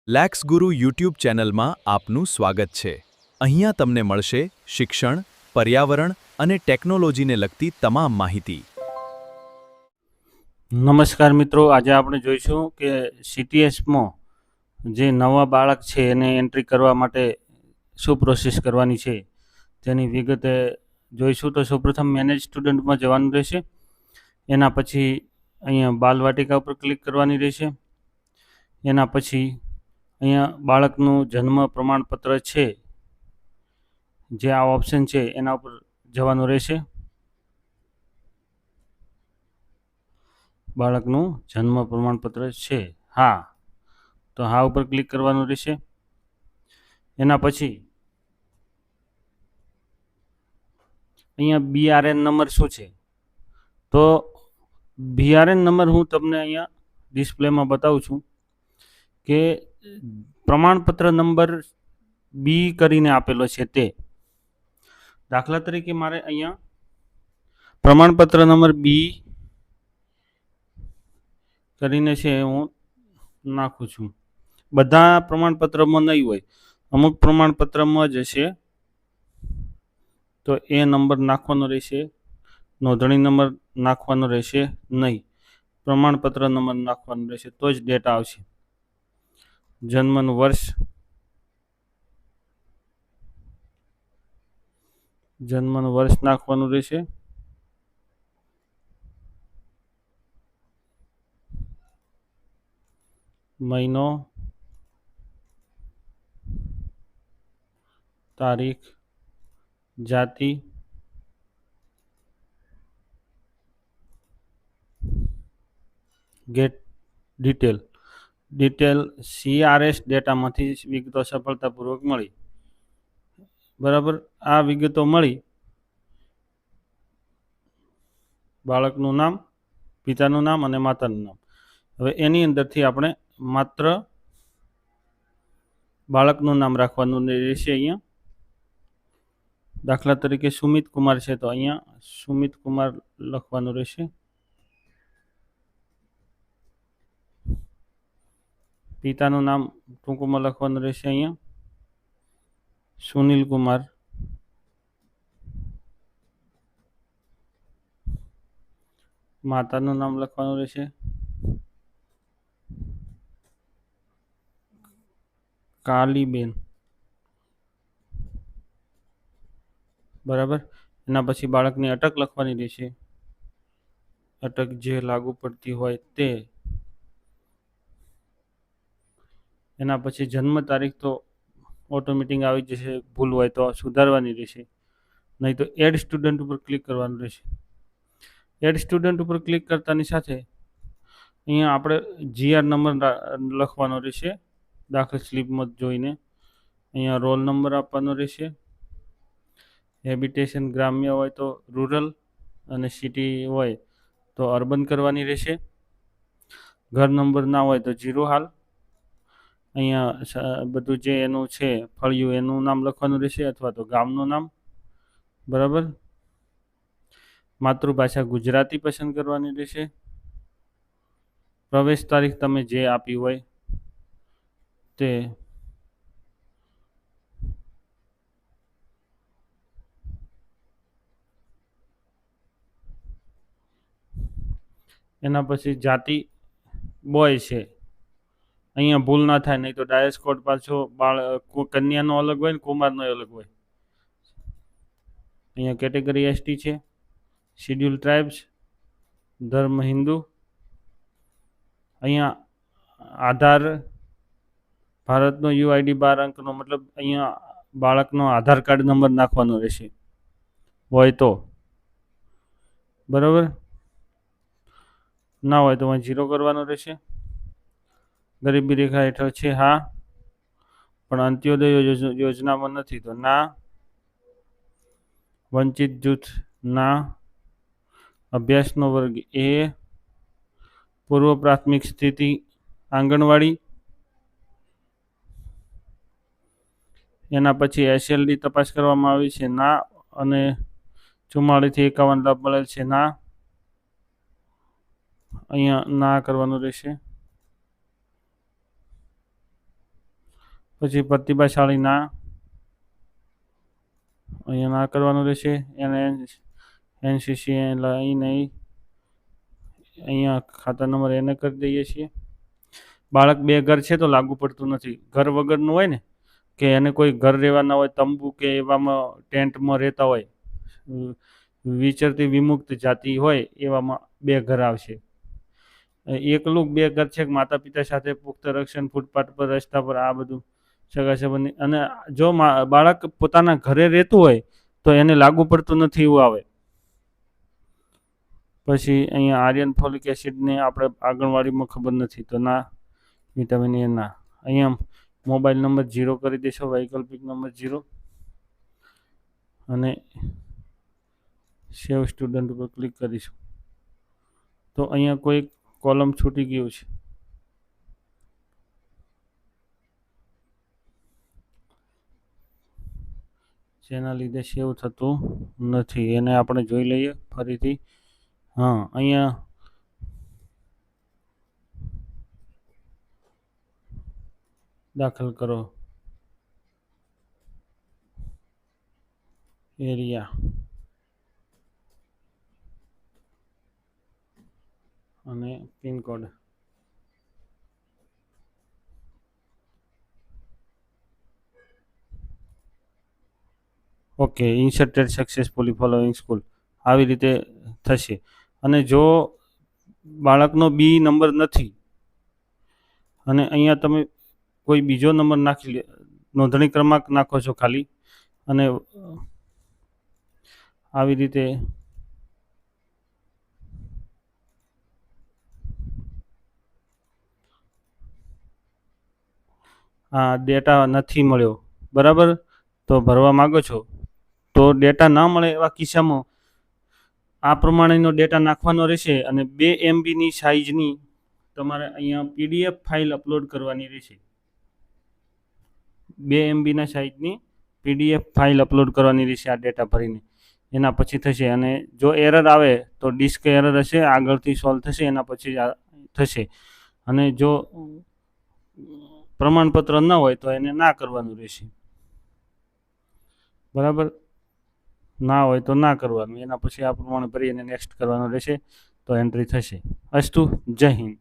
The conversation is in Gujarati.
લેક્સ ગુરુ યુટ્યુબ ચેનલમાં આપનું સ્વાગત છે. અહીંયા તમને મળશે શિક્ષણ, પર્યાવરણ અને ટેકનોલોજીને લગતી તમામ માહિતી. નમસ્કાર મિત્રો, આજે આપણે જોઈશું કે સીટીએસમાં જે નવા બાળક છે એને એન્ટ્રી કરવા માટે શું પ્રોસેસ કરવાની છે તેની વિગતે જોઈશું. તો સૌપ્રથમ મેનેજ સ્ટુડન્ટમાં જવાનું રહેશે. એના પછી અહીંયા બાલવાટિકા ઉપર ક્લિક કરવાની રહેશે. એના પછી અહીંયા બાળકનું જન્મ પ્રમાણપત્ર છે જે આ ઓપ્શન છે એના ઉપર જવાનું રહેશે. બાળકનું જન્મ પ્રમાણપત્ર છે, હા, તો હા ઉપર ક્લિક કરવાનું રહેશે. એના પછી અહીંયા BRN નંબર શું છે, તો BRN નંબર હું તમને અહીંયા ડિસ્પ્લેમાં બતાવું છું કે પ્રમાણપત્ર નંબર બી કરીને આપેલો છે તે. દાખલા તરીકે મારે અહીંયા પ્રમાણપત્ર નંબર બી કરીને છે હું નાખું છું. બધા પ્રમાણપત્રમાં નહીં હોય, અમુક પ્રમાણપત્રમાં જ હશે, તો એ નંબર નાખવાનો રહેશે. નોંધણી નંબર નાખવાનો રહેશે નહીં, પ્રમાણપત્ર નંબર નાખવાનો રહેશે, તો જ ડેટા આવશે. જન્મનું વર્ષ, નાખવાનું રહેશે. મહિનો, તારીખ, જાતિ, ગેટ ડિટેલ CRS ડેટામાંથી વિગતો સફળતાપૂર્વક મળી. બરાબર, આ વિગતો મળી. બાળકનું નામ, પિતાનું નામ અને માતાનું નામ. હવે એની અંદરથી આપણે માત્ર બાળકનું નામ રાખવાનું રહેશે. અહીંયા દાખલા તરીકે સુમિત કુમાર છે તો અહીંયા સુમિત કુમાર લખવાનું રહેશે. પિતાનું નામ ટૂંકમાં લખવાનું રહેશે. અહીંયા સુનિલ કુમાર. માતાનું નામ લખવાનું રહેશે કાલીબેન. બરાબર, એના પછી બાળકની અટક લખવાની રહેશે, અટક જે લાગુ પડતી હોય તે. એના પછી જન્મ તારીખ તો ઓટોમેટિક આવી જશે, ભૂલ હોય તો સુધારવાની રહેશે, નહીં તો એડ સ્ટુડન્ટ ઉપર ક્લિક કરવાનું રહેશે. એડ સ્ટુડન્ટ ઉપર ક્લિક કરતાની સાથે અહીંયા આપણે GR નંબર લખવાનો રહેશે, દાખલ સ્લીપમાં જોઈને. અહીંયા રોલ નંબર આપવાનો રહેશે. હેબિટેશન ગ્રામ્ય હોય તો રૂરલ અને સિટી હોય તો અર્બન કરવાની રહેશે. ઘર નંબર ના હોય તો 0 હાલ. અહીંયા બધું જે એનું છે ફળિયું એનું નામ લખવાનું રહેશે અથવા તો ગામનું નામ. બરાબર, માતૃભાષા ગુજરાતી પસંદ કરવાની રહેશે. પ્રવેશ તારીખ તમે જે આપી હોય તે. એના પછી જાતિ બોય છે, અહીંયા ભૂલ ના થાય, નહીં તો ડાયસ કોડ પાછો કન્યાનો અલગ હોય ને કુમારનો અલગ હોય. અહીંયા કેટેગરી ST છે. શિડ્યુલ ટ્રાઇબ્સ, ધર્મ હિન્દુ. અહીંયા આધાર, ભારતનો UID 12 અંકનો, મતલબ અહીંયા બાળકનો આધાર કાર્ડ નંબર નાખવાનો રહેશે હોય તો. બરાબર, ના હોય તો 0 કરવાનો રહેશે. ગરીબી રેખા હેઠળ છે, હા, પણ અંત્યોદય યોજનામાં નથી તો ના. વંચિત જૂથ, ના. અભ્યાસનો વર્ગ A. પૂર્વ પ્રાથમિક સ્થિતિ આંગણવાડી. એના પછી SLD તપાસ કરવામાં આવી છે, ના, અને 44 થી 51 લાભ મળેલ છે, ના. અહીંયા ના કરવાનું રહેશે. પછી પ્રતિભાશાળી ના, અહીંયા ના કરવાનું રહેશે. એને એનસીસી લઈ નહીં, અહીંયા ખાતા નંબર એને કરી દઈએ છીએ. બાળક બે ઘર છે તો લાગુ પડતું નથી. ઘર વગરનું હોય ને, કે એને કોઈ ઘર રહેવાના હોય, તંબુ કે એવામાં ટેન્ટમાં રહેતા હોય, વિચરતી વિમુક્ત જાતિ હોય એવામાં બે ઘર આવશે. એકલું બે ઘર છે, માતા પિતા સાથે પુખ્ત રક્ષણ, ફૂટપાથ પર, રસ્તા પર, આ બધું સગા સંબંધી. અને જો બાળક પોતાના ઘરે રહેતું હોય તો એને લાગુ પડતું નથી એવું આવે. પછી અહીંયા આર્યન ફોલિક એસિડને આપણે આંગણવાડીમાં ખબર નથી તો ના, વિટામિન એ ના. અહીંયા મોબાઈલ નંબર 0 કરી દેશો, વૈકલ્પિક નંબર 0, અને સેવ સ્ટુડન્ટ ઉપર ક્લિક કરીશું તો અહીંયા કોઈ કોલમ છૂટી ગયું છે. જેના લીધે સેવ થતું નથી. એને આપણે જોઈ લઈએ ફરીથી. હા, અહીંયા દાખલ કરો એરિયા અને pincode. Okay, inserted successfully following school, આવી રીતે થશે. અને જો બાળકનો બી નંબર નથી અને અહીંયા તમે કોઈ બીજો નંબર નાખી લે, નોંધણી ક્રમાંક નાખો છો ખાલી, અને આવી રીતે આ ડેટા નથી મળ્યો, બરાબર, તો ભરવા માગો છો તો ડેટા ના મળે એવા કિસ્સામાં આ પ્રમાણેનો ડેટા નાખવાનો રહેશે. અને 2 MBની સાઇઝની તમારે અહીંયા PDF ફાઇલ અપલોડ કરવાની રહેશે. 2 MBના સાઇઝની PDF ફાઇલ અપલોડ કરવાની રહેશે આ ડેટા ભરીને. એના પછી થશે. અને જો એરર આવે તો ડિસ્ક એરર હશે, આગળથી સોલ્વ થશે, એના પછી થશે. અને જો પ્રમાણપત્ર ન હોય તો એને ના કરવાનું રહેશે, બરાબર. ના હોય તો ના કરવાનું. એના પછી આ પ્રમાણે ભરી અને નેક્સ્ટ કરવાનું રહેશે તો એન્ટ્રી થશે. અસ્તુ, જય હિન્દ.